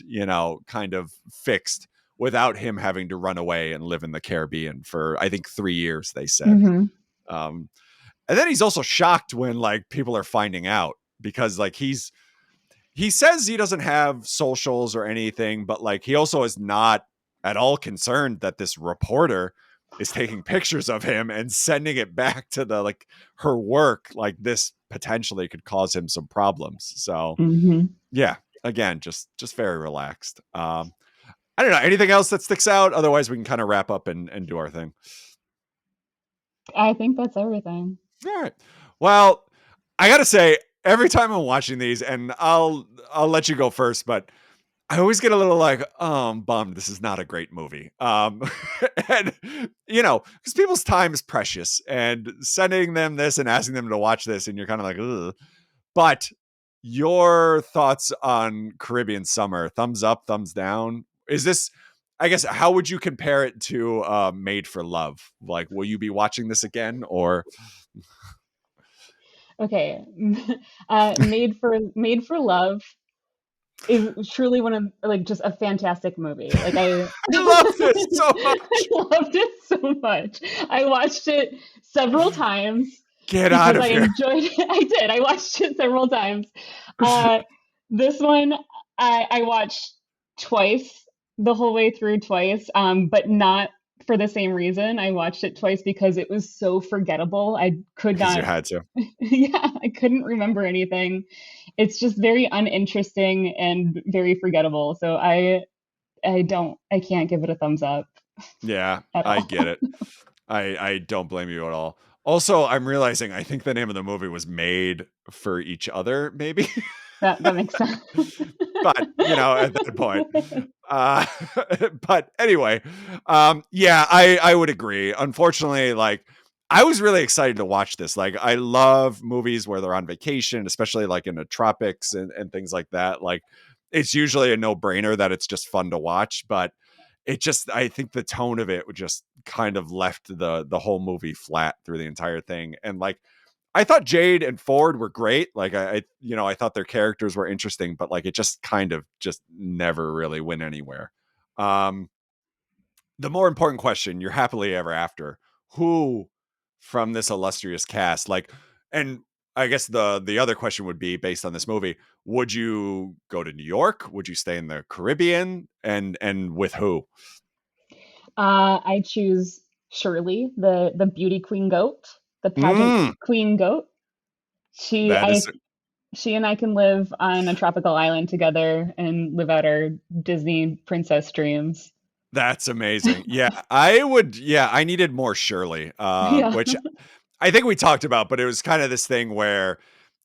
kind of fixed without him having to run away and live in the Caribbean for I think 3 years they said. Hmm. Um and then he's also shocked when like people are finding out because like he says he doesn't have socials or anything, but like he also is not at all concerned that this reporter is taking pictures of him and sending it back to the like her work. Like this potentially could cause him some problems. So Hmm. yeah, again, just very relaxed. I don't know anything else that sticks out. Otherwise, we can kind of wrap up and do our thing. I think that's everything. All right. Well, I gotta say, every time I'm watching these, and I'll let you go first, but I always get a little like, oh, I'm bummed. This is not a great movie. And because people's time is precious, and sending them this and asking them to watch this, and you're kind of like, ugh. But your thoughts on Caribbean Summer? Thumbs up, thumbs down? Is this? I guess how would you compare it to Made for Love? Like, will you be watching this again, or Okay. Made for Love is truly one of like just a fantastic movie. Like I I love this so I much? loved it so much. I watched it several times Get out because of I here! enjoyed it. I did. I watched it several times. Uh, this one I watched twice, the whole way through twice, but not for the same reason. I watched it twice because it was so forgettable. I could Because you not, had to. yeah, I couldn't remember anything. It's just very uninteresting and very forgettable. So I can't give it a thumbs up Yeah, at I all. get it. I don't blame you at all. Also, I'm realizing I think the name of the movie was Made for Each Other, maybe. That makes sense. But, at that point. Uh, but anyway, yeah, I would agree. Unfortunately, like I was really excited to watch this. Like I love movies where they're on vacation, especially like in the tropics and things like that. Like it's usually a no-brainer that it's just fun to watch, but I think the tone of it would just kind of left the whole movie flat through the entire thing. And like I thought Jade and Ford were great. Like I thought their characters were interesting, but like it just kind of just never really went anywhere. Um, the more important question, you're happily ever after. Who from this illustrious cast, like, and I guess the other question would be based on this movie, would you go to New York? Would you stay in the Caribbean? And with who? I choose Shirley, the beauty queen goat, the pageant Mm, queen goat. She that I is she and I can live on a tropical island together and live out our Disney princess dreams. that's amazing. Yeah, I would. Yeah, I needed more Shirley, Yeah. which I think we talked about, but it was kind of this thing where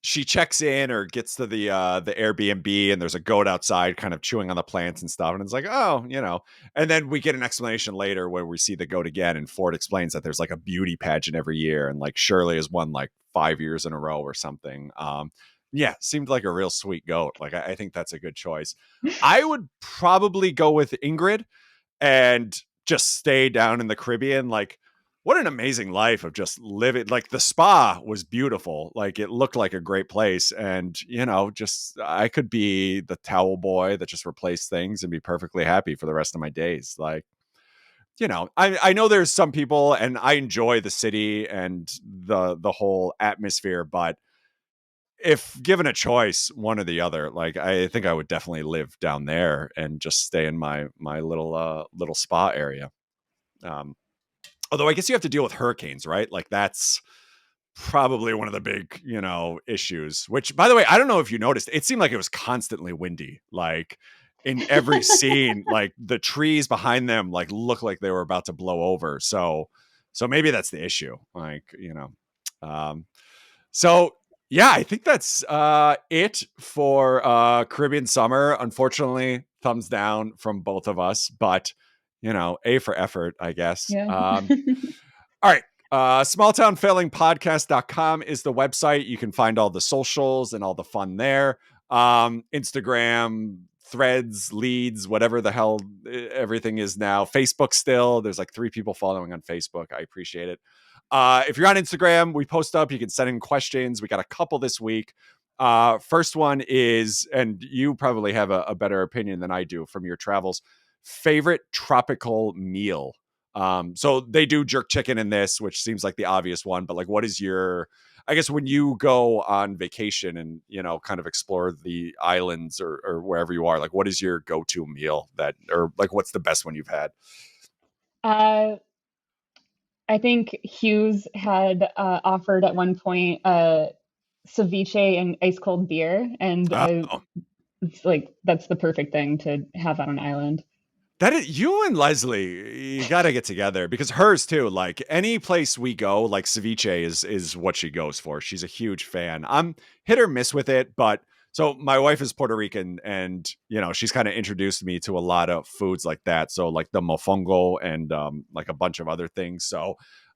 she checks in or gets to the Airbnb and there's a goat outside kind of chewing on the plants and stuff. And it's like, oh, and then we get an explanation later where we see the goat again, and Ford explains that there's like a beauty pageant every year, and like Shirley has won like 5 years in a row or something. Yeah, seemed like a real sweet goat. Like I think that's a good choice. I would probably go with Ingrid and just stay down in the Caribbean. Like, what an amazing life of just living. Like, the spa was beautiful. Like, it looked like a great place. And, just I could be the towel boy that just replaced things and be perfectly happy for the rest of my days. Like, I know there's some people and I enjoy the city and the whole atmosphere, but if given a choice, one or the other, like I think I would definitely live down there and just stay in my little spa area. Um, Although I guess you have to deal with hurricanes, right? Like that's probably one of the big, issues, which by the way, I don't know if you noticed, it seemed like it was constantly windy. Like in every scene, like the trees behind them like look like they were about to blow over. So maybe that's the issue. Um so yeah, I think that's it for Caribbean summer. Unfortunately, thumbs down from both of us, but A for effort, I guess. Yeah. All right. Smalltownfailingpodcast.com is the website. You can find all the socials and all the fun there. Instagram, threads, leads, whatever the hell everything is now. Facebook still. There's like 3 people following on Facebook. I appreciate it. If you're on Instagram, we post up. You can send in questions. We got a couple this week. First one is, and you probably have a better opinion than I do from your travels, favorite tropical meal. So they do jerk chicken in this, which seems like the obvious one, but like, what is your, I guess when you go on vacation and, kind of explore the islands or wherever you are, like what is your go-to meal or like, what's the best one you've had? uh, I think Hughes had offered at one point ceviche and ice cold beer, and Oh, it's like that's the perfect thing to have on an island. that is you and Leslie, you got to get together because hers too. Like any place we go, like ceviche is what she goes for. She's a huge fan. I'm hit or miss with it, but so my wife is Puerto Rican, and she's kind of introduced me to a lot of foods like that. So like the mofongo and like a bunch of other things. So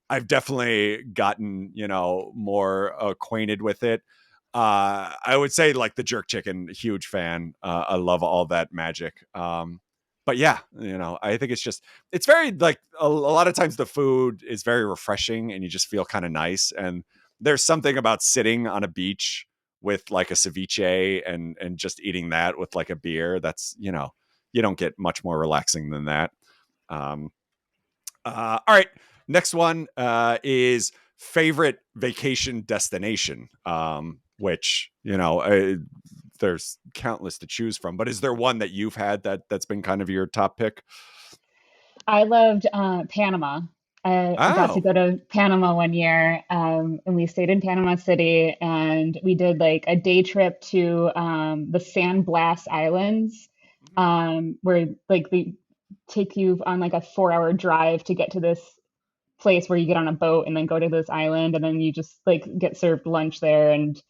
I've definitely gotten more acquainted with it. I would say like the jerk chicken, huge fan. I love all that magic. But yeah, I think it's very like a lot of times the food is very refreshing and you just feel kind of nice. And there's something about sitting on a beach with like a ceviche and just eating that with like a beer. That's, you don't get much more relaxing than that. Um, all right. Next one is favorite vacation destination, which, there's countless to choose from. But is there one that you've had that's been kind of your top pick? I loved Panama. I got to Oh. go to Panama one year, and we stayed in Panama City, and we did like a day trip to the San Blas Islands, where like they take you on like a 4-hour drive to get to this place where you get on a boat and then go to this island, and then you just like get served lunch there and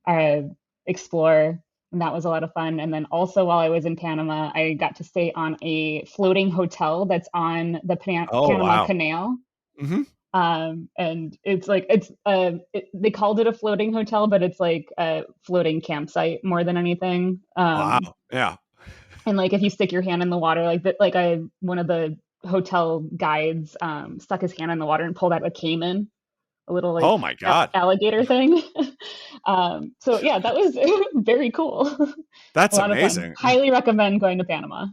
uh, explore. And that was a lot of fun. And then also while I was in Panama, I got to stay on a floating hotel that's on the Oh, Panama wow. Canal. Hmm. And it's like they called it a floating hotel, but it's like a floating campsite more than anything. Wow. Yeah. And like if you stick your hand in the water, like that, like I one of the hotel guides stuck his hand in the water and pulled out a caiman, a little like Oh my God. alligator thing. So yeah, that was very cool. A That's lot of fun. amazing. Highly recommend going to Panama.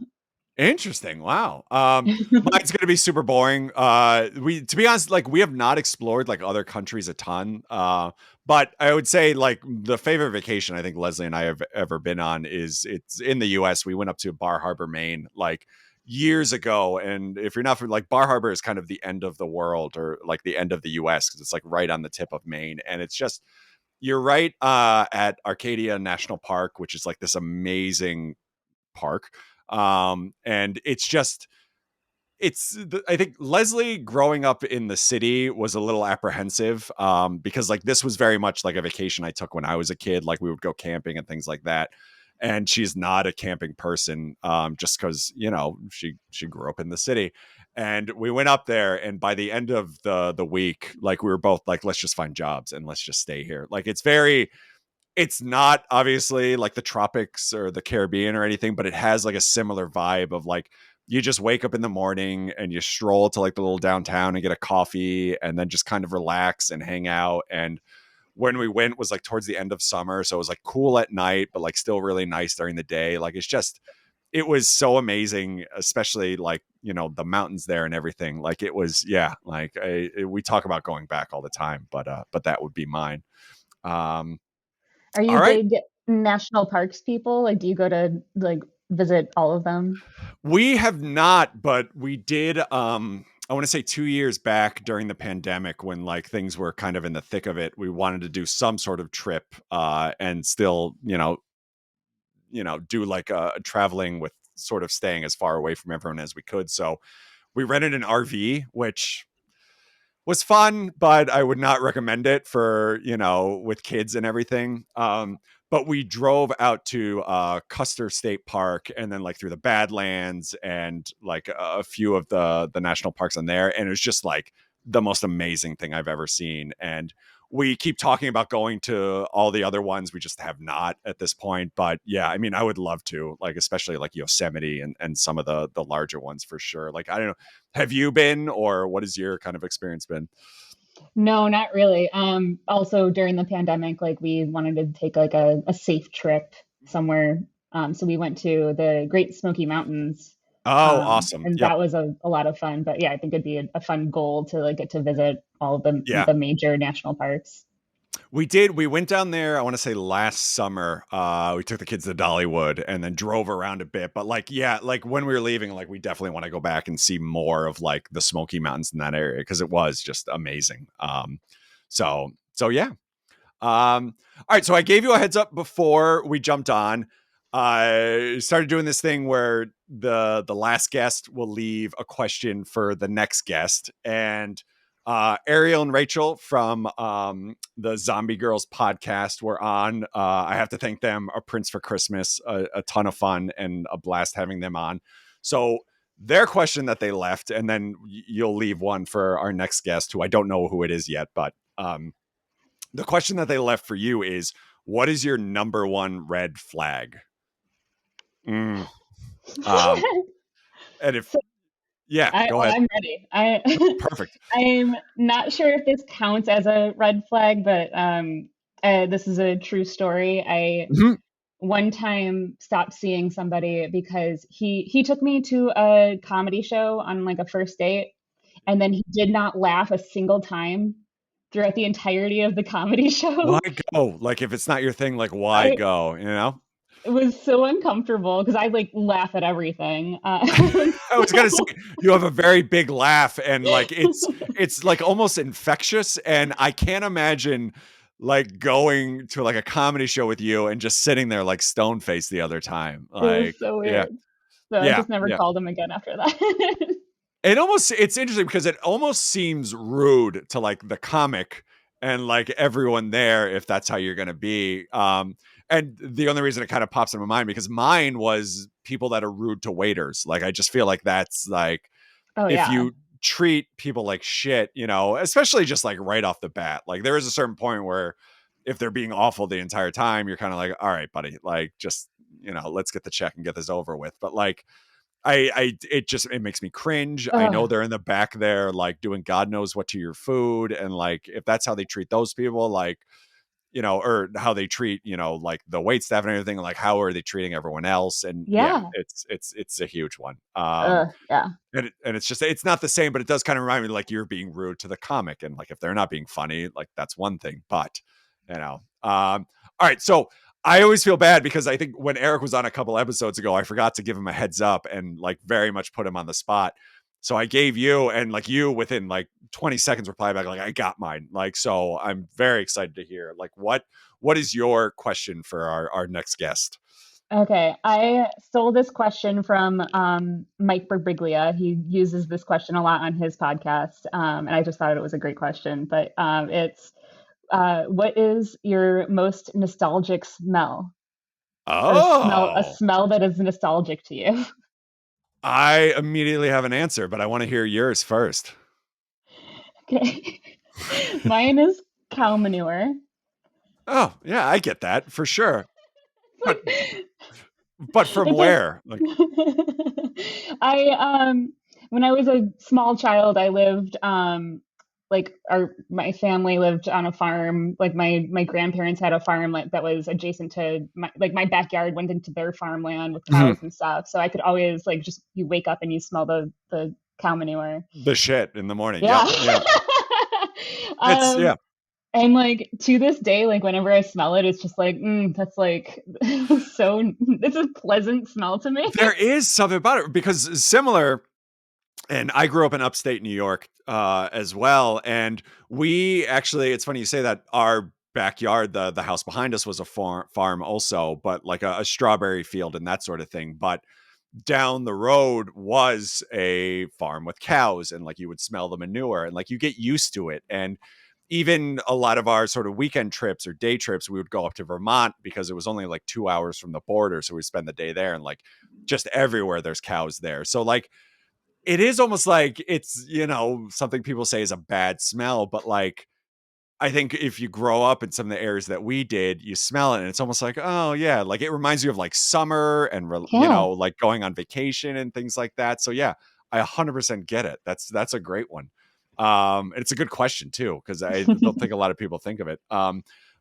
Interesting. Wow. Mine's gonna be super boring. To be honest, like we have not explored like other countries a ton. But I would say like the favorite vacation I think Leslie and I have ever been on it's in the US. We went up to Bar Harbor, Maine, like years ago. And if you're not from like Bar Harbor is kind of the end of the world or like the end of the US because it's like right on the tip of Maine. And it's just you're right at Arcadia National Park, which is like this amazing park. And I think Leslie growing up in the city was a little apprehensive because like this was very much like a vacation I took when I was a kid. Like we would go camping and things like that. And she's not a camping person just because, she grew up in the city. And we went up there, and by the end of the week, like we were both like, let's just find jobs and let's just stay here. Like it's not obviously like the tropics or the Caribbean or anything, but it has like a similar vibe of like you just wake up in the morning and you stroll to like the little downtown and get a coffee and then just kind of relax and hang out. And when we went was like towards the end of summer, so it was like cool at night, but like still really nice during the day. Like it was so amazing, especially like the mountains there and everything. Like it was, yeah. Like we talk about going back all the time, but that would be mine. Um, Are you all right. big national parks people? Like, do you go to like visit all of them? We have not, but we did. I want to say 2 years back during the pandemic when like things were kind of in the thick of it, we wanted to do some sort of trip and still, do like a traveling with sort of staying as far away from everyone as we could. So we rented an RV, which was fun, but I would not recommend it for, with kids and everything. But we drove out to Custer State Park and then like through the Badlands and like a few of the national parks on there. And it was just like the most amazing thing I've ever seen. And we keep talking about going to all the other ones. We just have not at this point. But yeah, I mean, I would love to, like, especially like Yosemite and some of the larger ones for sure. Like, I don't know. Have you been, or what has your kind of experience been? No, not really. Also during the pandemic, like we wanted to take like a safe trip somewhere. So we went to the Great Smoky Mountains. Oh, awesome. And Yep. that was a lot of fun. But yeah, I think it'd be a fun goal to like get to visit all of Yeah. the major national parks. We did. We went down there, I want to say last summer. We took the kids to Dollywood and then drove around a bit. But like, yeah, like when we were leaving, like we definitely want to go back and see more of like the Smoky Mountains in that area because it was just amazing. So yeah. All right, so I gave you a heads up before we jumped on. I started doing this thing where the last guest will leave a question for the next guest, and Ariel and Rachel from the Zombie Girls podcast were on. I have to thank them. A Prince for Christmas, a ton of fun and a blast having them on. So their question that they left, and then you'll leave one for our next guest, who I don't know who it is yet, but the question that they left for you is, what is your number one red flag? Mm. And if, So yeah, go ahead. I'm ready. Perfect. I'm not sure if this counts as a red flag, but this is a true story. I Mhm. one time stopped seeing somebody because he took me to a comedy show on like a first date, and then he did not laugh a single time throughout the entirety of the comedy Why show. go? Like, if it's not your thing, like, why I go? You know? It was so uncomfortable because I like laugh at everything. I was gonna say you have a very big laugh, and like it's like almost infectious. And I can't imagine like going to like a comedy show with you and just sitting there like stone faced the other time. It was Like, so yeah, weird. So I yeah, just never yeah. called him again after that. It's interesting because it almost seems rude to like the comic and like everyone there if that's how you're going to be. And the only reason it kind of pops in my mind because mine was people that are rude to waiters. Like I just feel like that's like Oh if yeah. you treat people like shit, especially just like right off the bat. Like there is a certain point where if they're being awful the entire time, you're kind of like, all right, buddy, like just let's get the check and get this over with. But like it makes me cringe. I know Ugh. they're in the back there, like doing God knows what to your food. And like, if that's how they treat those people, like, or how they treat, like the wait staff and everything, like how are they treating everyone else? And yeah, Yeah. it's a huge one. Yeah. And it's just, it's not the same, but it does kind of remind me like you're being rude to the comic. And like, if they're not being funny, like that's one thing, but all right. So I always feel bad because I think when Eric was on a couple episodes ago, I forgot to give him a heads up and like very much put him on the spot. So I gave you and like you within like 20 seconds reply back, like I got mine. Like, so I'm very excited to hear like, what is your question for our next guest? Okay. I stole this question from Mike Birbiglia. He uses this question a lot on his podcast. And I just thought it was a great question. But it's what is your most nostalgic smell? A Oh, smell that is nostalgic to you. I immediately have an answer, but I want to hear yours first. Okay. Mine is cow manure. Oh, yeah, I get that for sure. But but from It's like where? Like, I when I was a small child, I lived like our my family lived on a farm. Like my grandparents had a farm like that was adjacent to my backyard went into their farmland with mhm, cows and stuff. So I could always like just you wake up and you smell the cow manure. the shit in the morning. Yeah. Yep, yep. It's um yeah. and like to this day, like whenever I smell it, it's just like, that's like so it's a pleasant smell to me. There is something about it because similar. And I grew up in upstate New York as well. And we actually, it's funny you say that. Our backyard, the house behind us, was a farm also, but like a strawberry field and that sort of thing. But down the road was a farm with cows, and like you would smell the manure, and like you get used to it. And even a lot of our sort of weekend trips or day trips, we would go up to Vermont because it was only like 2 hours from the border. So we'd spend the day there, and like just everywhere there's cows there. So like it is almost like it's, something people say is a bad smell, but like I think if you grow up in some of the areas that we did, you smell it and it's almost like, oh yeah, like it reminds you of like summer and Yeah. like going on vacation and things like that. So yeah, I 100% get it. That's a great one. It's a good question too because I don't think a lot of people think of it.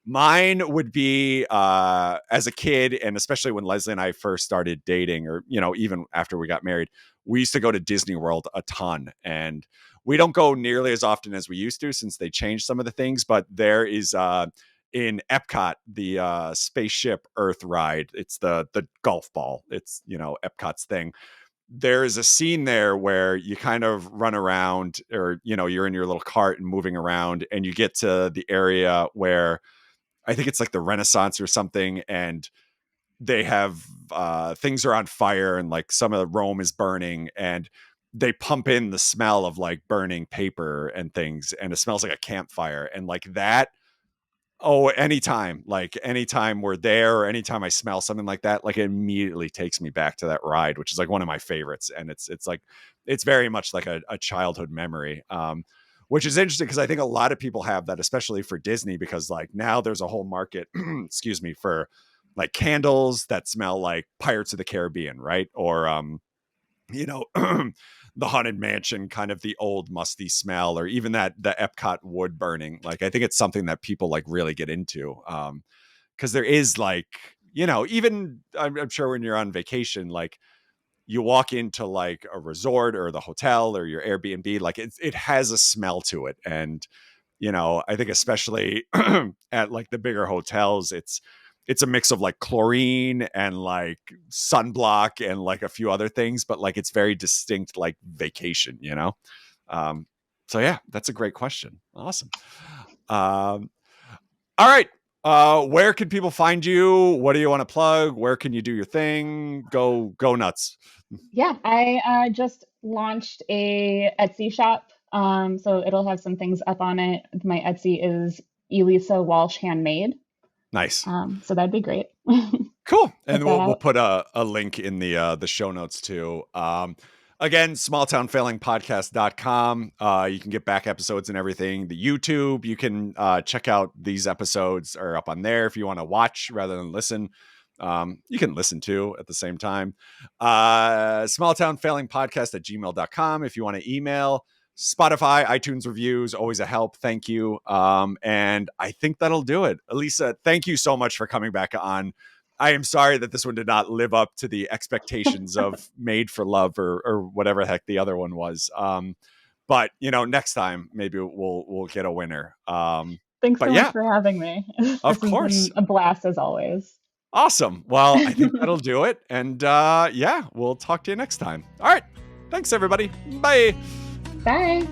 Mine would be as a kid, and especially when Leslie and I first started dating, or even after we got married, we used to go to Disney World a ton. And we don't go nearly as often as we used to since they changed some of the things, but there is in Epcot the spaceship Earth ride. It's the golf ball. It's Epcot's thing. There is a scene there where you kind of run around, or you're in your little cart and moving around, and you get to the area where I think it's like the Renaissance or something, and they have things are on fire, and like some of the Rome is burning, and they pump in the smell of like burning paper and things, and it smells like a campfire. And like that, oh, anytime we're there, or anytime I smell something like that, like it immediately takes me back to that ride, which is like one of my favorites. And it's like it's very much like a childhood memory. Which is interesting because I think a lot of people have that, especially for Disney, because like now there's a whole market, excuse me, for like candles that smell like Pirates of the Caribbean, right? Or you know, the Haunted Mansion, kind of the old musty smell, or even that the Epcot wood burning. Like I think it's something that people like really get into. Because there is like, even I'm sure when you're on vacation, like you walk into like a resort or the hotel or your Airbnb, like it has a smell to it. And, I think especially at like the bigger hotels, it's a mix of like chlorine and like sunblock and like a few other things, but like it's very distinct, like vacation, Um, so yeah, that's a great question. Awesome. Um, all right. Where can people find you? What do you want to plug? Where can you do your thing? Go nuts. Yeah, I just launched a Etsy shop. So it'll have some things up on it. My Etsy is Elisa Walsh Handmade. Nice. So that'd be great. Cool. Check And that we'll out. put a link in the show notes too. Again, smalltownfailingpodcast.com. You can get back episodes and everything. The YouTube, you can check out these episodes are up on there if you want to watch rather than listen. You can listen to at the same time. Smalltownfailingpodcast at gmail.com if you want to email. Spotify, iTunes reviews, always a help. Thank you. And I think that'll do it. Elisa, thank you so much for coming back on. I am sorry that this one did not live up to the expectations of Made for Love, or whatever the heck the other one was. But next time maybe we'll get a winner. Thanks But so much yeah, for having me. of This has been course. a blast as always. Awesome. Well, I think that'll do it. And yeah, we'll talk to you next time. All right. Thanks, everybody. Bye. Bye.